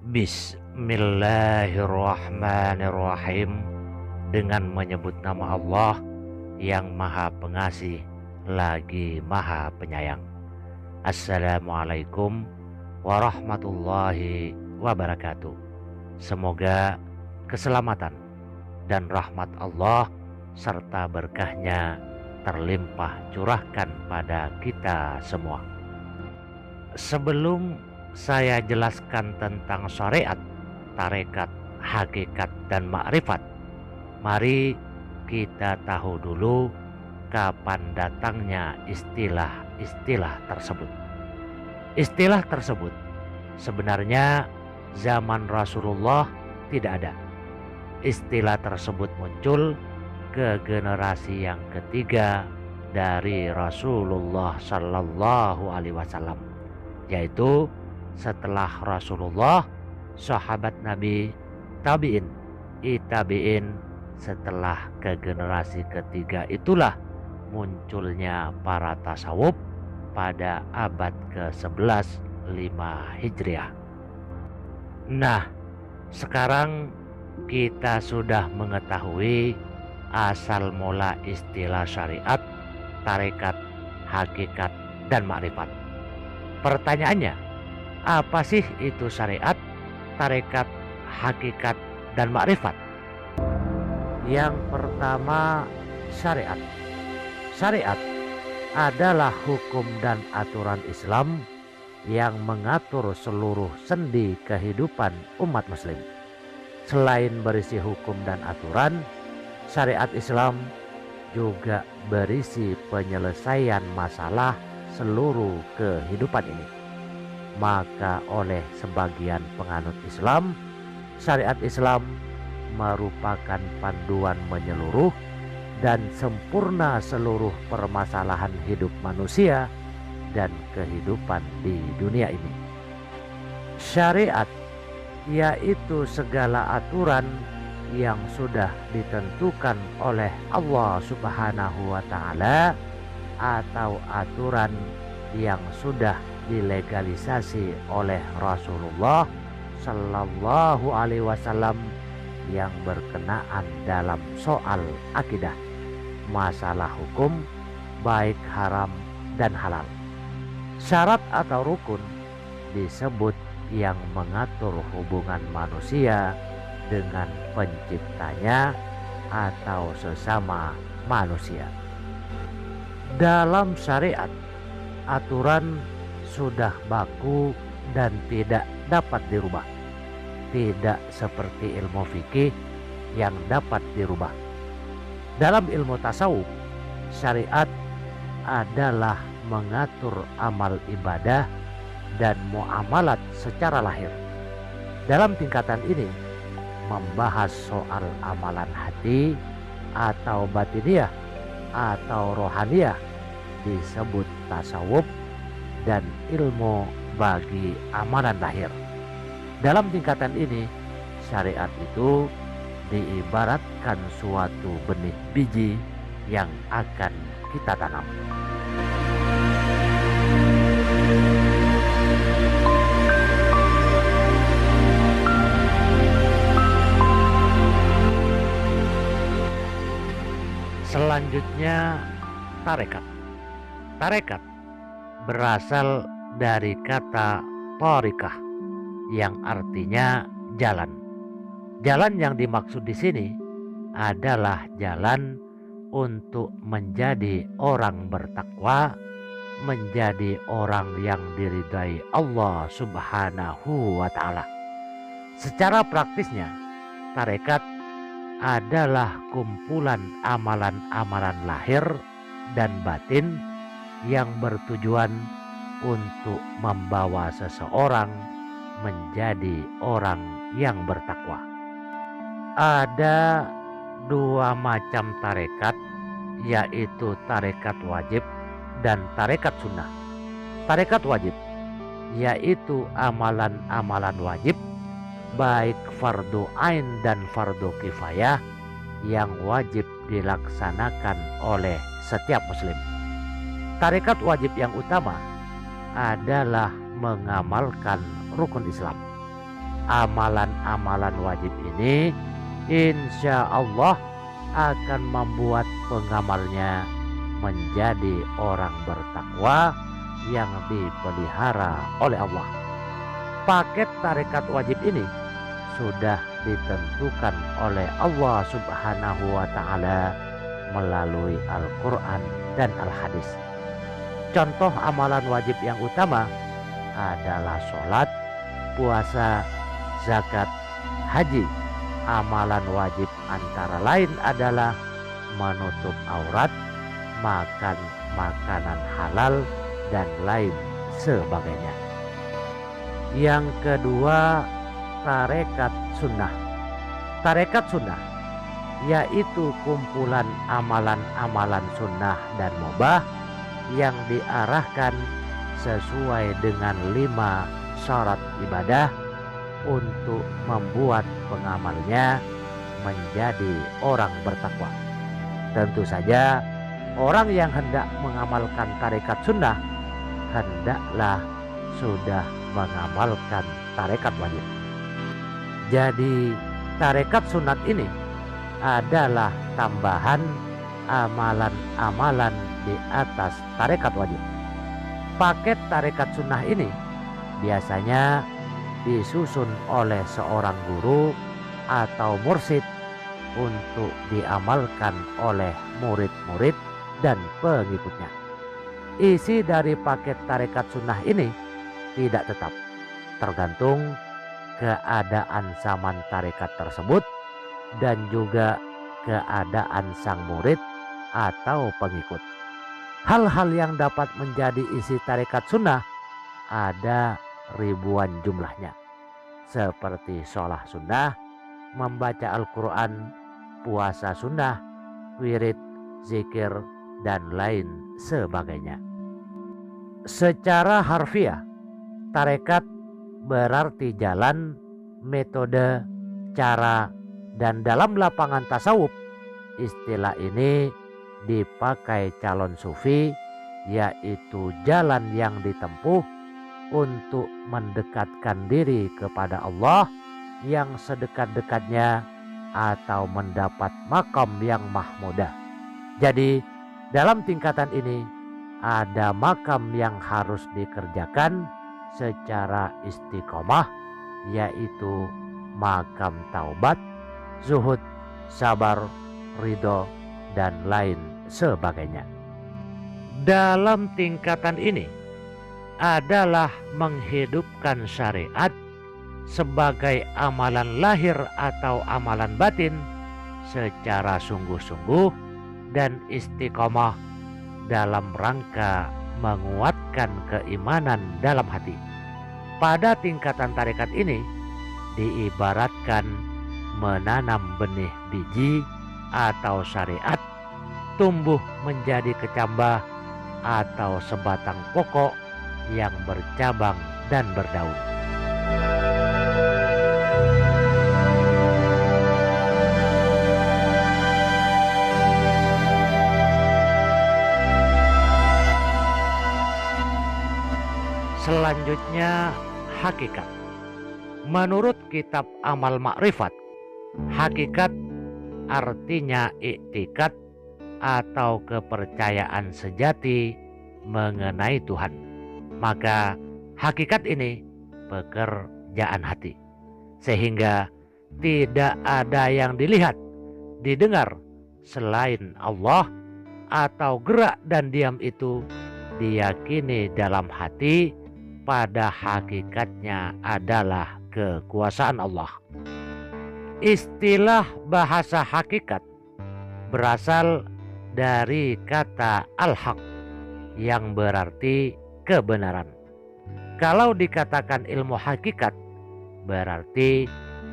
Bismillahirrahmanirrahim. Dengan menyebut nama Allah yang Maha Pengasih lagi Maha Penyayang. Assalamualaikum warahmatullahi wabarakatuh. Semoga keselamatan dan rahmat Allah serta berkahnya terlimpah curahkan pada kita semua. Sebelum saya jelaskan tentang syariat, tarekat, hakikat, dan makrifat, mari kita tahu dulu kapan datangnya istilah-istilah tersebut. Istilah tersebut sebenarnya zaman Rasulullah tidak ada. Istilah tersebut muncul ke generasi yang ketiga dari Rasulullah Sallallahu Alaihi Wasallam, yaitu setelah Rasulullah, sahabat Nabi, tabi'in, tabi'in. Setelah ke generasi ketiga itulah munculnya para tasawuf pada abad ke-11 5 Hijriah. Nah, sekarang kita sudah mengetahui asal mula istilah syariat, tarekat, hakikat, dan makrifat. Pertanyaannya, apa sih itu syariat, tarekat, hakikat, dan makrifat? Yang pertama, syariat. Syariat adalah hukum dan aturan Islam yang mengatur seluruh sendi kehidupan umat muslim. Selain berisi hukum dan aturan, syariat Islam juga berisi penyelesaian masalah seluruh kehidupan ini. Maka oleh sebagian penganut Islam, syariat Islam merupakan panduan menyeluruh dan sempurna seluruh permasalahan hidup manusia dan kehidupan di dunia ini. Syariat yaitu segala aturan yang sudah ditentukan oleh Allah Subhanahu wa Ta'ala atau aturan yang sudah dilegalisasi oleh Rasulullah Sallallahu Alaihi Wasallam yang berkenaan dalam soal akidah, masalah hukum baik haram dan halal. Syarat atau rukun disebut yang mengatur hubungan manusia dengan penciptanya atau sesama manusia. Dalam syariat, aturan sudah baku dan tidak dapat dirubah. Tidak seperti ilmu fikih yang dapat dirubah. Dalam ilmu tasawuf, syariat adalah mengatur amal ibadah dan muamalat secara lahir. Dalam tingkatan ini, membahas soal amalan hati atau batiniah atau rohaniyah disebut tasawuf dan ilmu bagi amalan lahir. Dalam tingkatan ini, syariat itu diibaratkan suatu benih biji yang akan kita tanam. Selanjutnya, tarekat. Tarekat berasal dari kata tariqah yang artinya jalan. Jalan yang dimaksud di sini adalah jalan untuk menjadi orang bertakwa, menjadi orang yang diridai Allah Subhanahu wa Ta'ala. Secara praktisnya, tarekat adalah kumpulan amalan-amalan lahir dan batin yang bertujuan untuk membawa seseorang menjadi orang yang bertakwa. Ada dua macam tarekat, yaitu tarekat wajib dan tarekat sunnah. Tarekat wajib yaitu amalan-amalan wajib baik fardu ain dan fardu kifayah yang wajib dilaksanakan oleh setiap muslim. Tarekat wajib yang utama adalah mengamalkan rukun Islam. amalan-amalan wajib ini insya Allah akan membuat pengamalnya menjadi orang bertakwa yang dipelihara oleh Allah. Paket tarekat wajib ini sudah ditentukan oleh Allah Subhanahu wa Ta'ala melalui Al-Quran dan Al-Hadis. Contoh amalan wajib yang utama adalah sholat, puasa, zakat, haji. Amalan wajib antara lain adalah menutup aurat, makan makanan halal, dan lain sebagainya. Yang kedua, tarekat sunnah. Tarekat sunnah yaitu kumpulan amalan-amalan sunnah dan mubah yang diarahkan sesuai dengan 5 syarat ibadah untuk membuat pengamalnya menjadi orang bertakwa. Tentu saja orang yang hendak mengamalkan tarekat sunnah hendaklah sudah mengamalkan tarekat wajib. Jadi tarekat sunat ini adalah tambahan amalan-amalan di atas tarekat wajib. Paket tarekat sunnah ini biasanya disusun oleh seorang guru atau mursyid untuk diamalkan oleh murid-murid dan pengikutnya. Isi dari paket tarekat sunnah ini tidak tetap, tergantung keadaan zaman tarekat tersebut dan juga keadaan sang murid atau pengikut. Hal-hal yang dapat menjadi isi tarekat sunnah ada ribuan jumlahnya, seperti sholat sunnah, membaca Al-Quran, puasa sunnah, wirid, zikir, dan lain sebagainya. Secara harfiah, tarekat berarti jalan, metode, cara, dan dalam lapangan tasawuf istilah ini dipakai calon sufi, yaitu jalan yang ditempuh untuk mendekatkan diri kepada Allah yang sedekat-dekatnya atau mendapat makam yang mahmudah. Jadi dalam tingkatan ini ada makam yang harus dikerjakan secara istiqomah, yaitu makam taubat, zuhud, sabar, ridho, dan lain sebagainya. Dalam tingkatan ini adalah menghidupkan syariat sebagai amalan lahir atau amalan batin secara sungguh-sungguh dan istiqomah dalam rangka menguatkan keimanan dalam hati. Pada tingkatan tarekat ini diibaratkan menanam benih biji atau syariat tumbuh menjadi kecambah atau sebatang pokok yang bercabang dan berdaun. Selanjutnya, hakikat. Menurut kitab Amal Ma'rifat, hakikat artinya iktikad atau kepercayaan sejati mengenai Tuhan. Maka hakikat ini pekerjaan hati, sehingga tidak ada yang dilihat, didengar selain Allah, atau gerak dan diam itu diyakini dalam hati pada hakikatnya adalah kekuasaan Allah. Istilah bahasa hakikat berasal dari kata al-haq yang berarti kebenaran. Kalau dikatakan ilmu hakikat berarti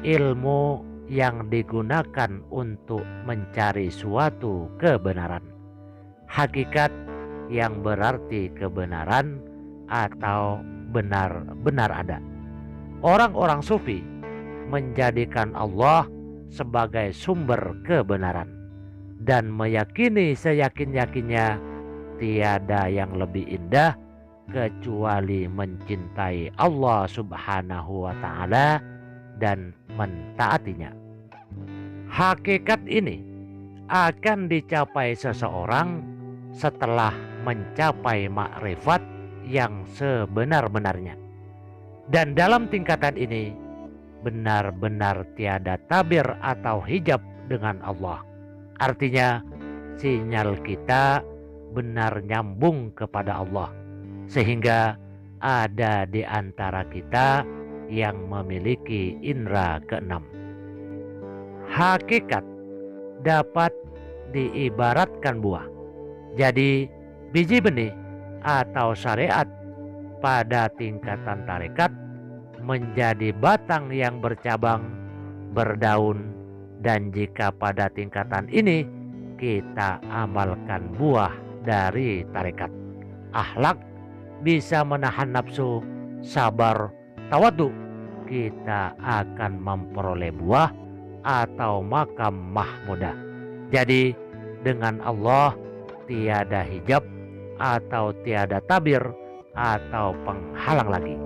ilmu yang digunakan untuk mencari suatu kebenaran. Hakikat yang berarti kebenaran atau benar-benar ada. Orang-orang sufi menjadikan Allah sebagai sumber kebenaran dan meyakini seyakin-yakinnya tiada yang lebih indah kecuali mencintai Allah Subhanahu wa Ta'ala dan mentaatinya. Hakikat ini akan dicapai seseorang setelah mencapai makrifat yang sebenar-benarnya. Dan dalam tingkatan ini benar-benar tiada tabir atau hijab dengan Allah. Artinya sinyal kita benar nyambung kepada Allah, sehingga ada di antara kita yang memiliki indera keenam. Hakikat dapat diibaratkan buah. Jadi biji benih atau syariat pada tingkatan tarekat menjadi batang yang bercabang, berdaun, dan jika pada tingkatan ini kita amalkan buah dari tarekat, akhlak, bisa menahan nafsu, sabar, tawadu, kita akan memperoleh buah atau makam mahmudah. Jadi dengan Allah tiada hijab atau tiada tabir atau penghalang lagi.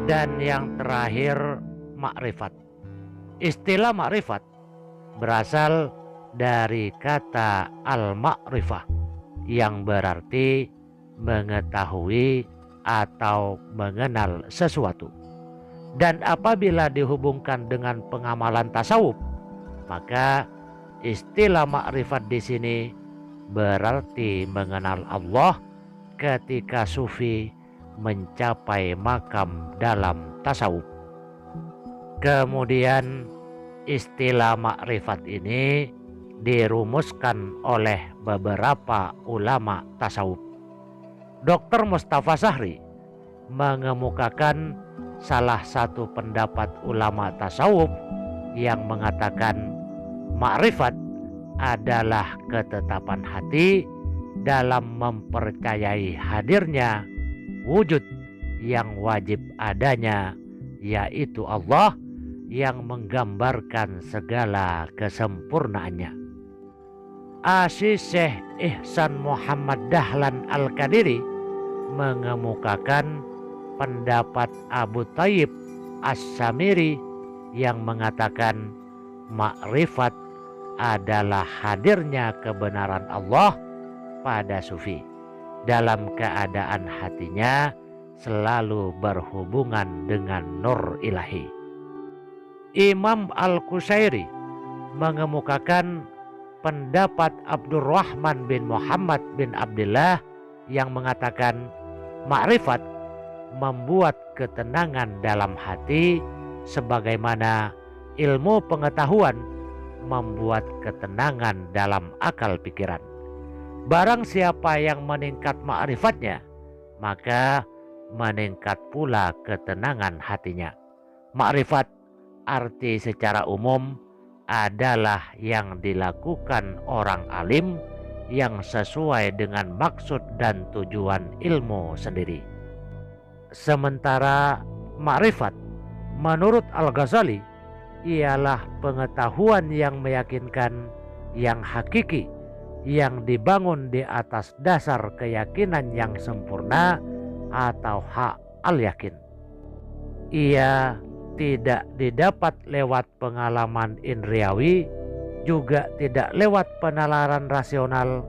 Dan yang terakhir, makrifat. Istilah makrifat berasal dari kata al-ma'rifah yang berarti mengetahui atau mengenal sesuatu. Dan apabila dihubungkan dengan pengamalan tasawuf, maka istilah makrifat di sini berarti mengenal Allah ketika sufi mencapai makam dalam tasawuf. Kemudian istilah makrifat ini dirumuskan oleh beberapa ulama tasawuf. Dr. Mustafa Sahri mengemukakan salah satu pendapat ulama tasawuf yang mengatakan makrifat adalah ketetapan hati dalam mempercayai hadirnya wujud yang wajib adanya, yaitu Allah yang menggambarkan segala kesempurnaannya. Syekh Ihsan Muhammad Dahlan Al-Qadiri mengemukakan pendapat Abu Thayyib As-Samiri yang mengatakan makrifat adalah hadirnya kebenaran Allah pada sufi dalam keadaan hatinya selalu berhubungan dengan nur ilahi. Imam Al-Qusairi mengemukakan pendapat Abdurrahman bin Muhammad bin Abdullah yang mengatakan makrifat membuat ketenangan dalam hati sebagaimana ilmu pengetahuan membuat ketenangan dalam akal pikiran. Barang siapa yang meningkat ma'rifatnya, maka meningkat pula ketenangan hatinya. Ma'rifat arti secara umum adalah yang dilakukan orang alim yang sesuai dengan maksud dan tujuan ilmu sendiri. Sementara ma'rifat menurut Al-Ghazali ialah pengetahuan yang meyakinkan, yang hakiki, yang dibangun di atas dasar keyakinan yang sempurna atau hak al-yakin. Ia tidak didapat lewat pengalaman indriawi, juga tidak lewat penalaran rasional,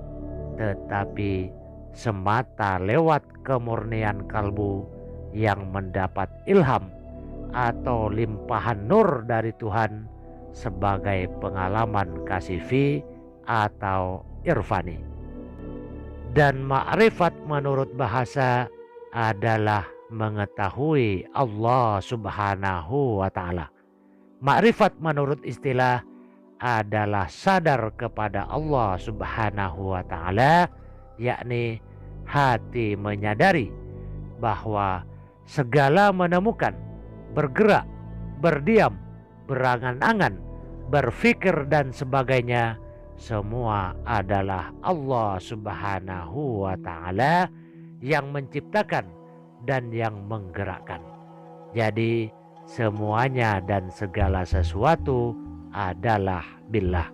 tetapi semata lewat kemurnian kalbu yang mendapat ilham atau limpahan nur dari Tuhan sebagai pengalaman kasifi atau irfani. Dan ma'rifat menurut bahasa adalah mengetahui Allah Subhanahu wa ta'ala. Ma'rifat menurut istilah adalah sadar kepada Allah Subhanahu wa ta'ala, yakni hati menyadari bahwa segala menemukan, bergerak, berdiam, berangan-angan, berfikir dan sebagainya semua adalah Allah Subhanahu wa ta'ala yang menciptakan dan yang menggerakkan. Jadi semuanya dan segala sesuatu adalah billah.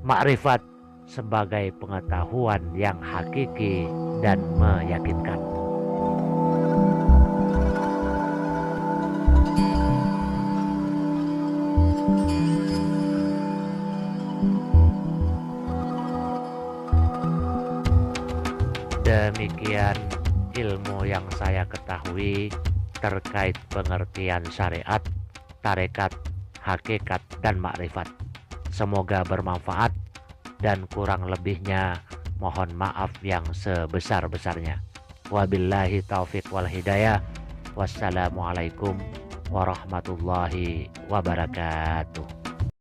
Makrifat sebagai pengetahuan yang hakiki dan meyakinkan. Demikian ilmu yang saya ketahui terkait pengertian syariat, tarekat, hakikat, dan makrifat. Semoga bermanfaat dan kurang lebihnya mohon maaf yang sebesar-besarnya. Wabillahi taufik wal hidayah. Wassalamualaikum warahmatullahi wabarakatuh.